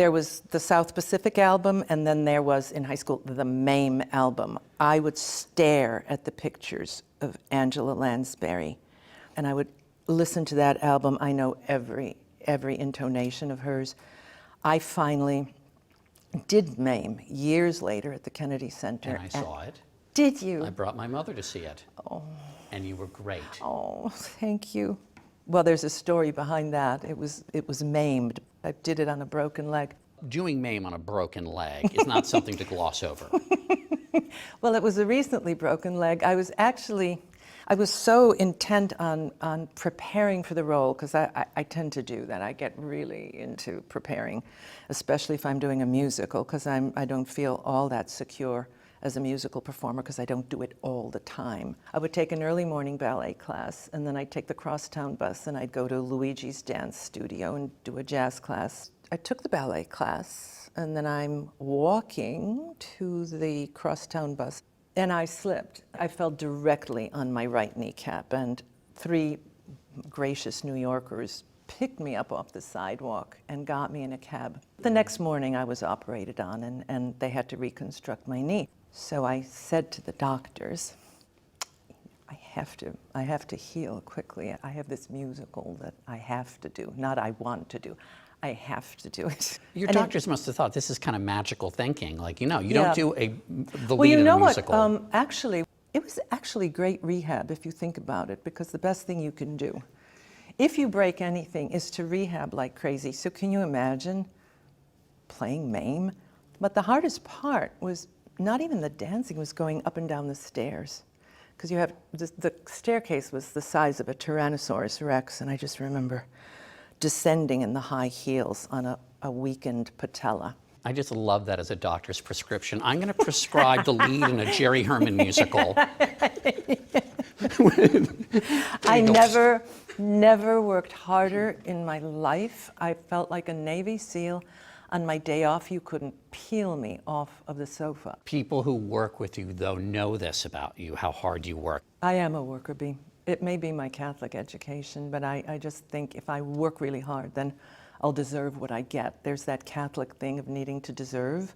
there was the South Pacific album, and then there was, in high school, the Mame album. I would stare at the pictures of Angela Lansbury, and I would listen to that album. I know every intonation of hers. I finally did Mame years later at the Kennedy Center. And I saw it. Did you? I brought my mother to see it. Oh. And you were great. Oh, thank you. Well, there's a story behind that. It was maimed. I did it on a broken leg. Doing Mame on a broken leg is not something to gloss over. Well, it was a recently broken leg. I was so intent on preparing for the role, because I tend to do that. I get really into preparing, especially if I'm doing a musical, because I don't feel all that secure as a musical performer, because I don't do it all the time. I would take an early morning ballet class, and then I'd take the crosstown bus, and I'd go to Luigi's dance studio and do a jazz class. I took the ballet class, and then I'm walking to the crosstown bus, and I slipped. I fell directly on my right kneecap, and 3 gracious New Yorkers picked me up off the sidewalk and got me in a cab. The next morning I was operated on, and they had to reconstruct my knee. So I said to the doctors, I have to heal quickly. I have this musical that I have to do, not I want to do. I have to do it. Your doctors must have thought this is kind of magical thinking. Like, you don't do the lead in a musical. Well, you know what? Actually, it was actually great rehab if you think about it, because the best thing you can do, if you break anything, is to rehab like crazy. So can you imagine playing Mame? But the hardest part was not even the dancing, was going up and down the stairs. Because you have, the staircase was the size of a Tyrannosaurus Rex, and I just remember descending in the high heels on a weakened patella. I just love that as a doctor's prescription. I'm going to prescribe the lead in a Jerry Herman musical. I never worked harder in my life. I felt like a Navy SEAL. On my day off, you couldn't peel me off of the sofa. People who work with you, though, know this about you, how hard you work. I am a worker bee. It may be my Catholic education, but I just think if I work really hard, then I'll deserve what I get. There's that Catholic thing of needing to deserve.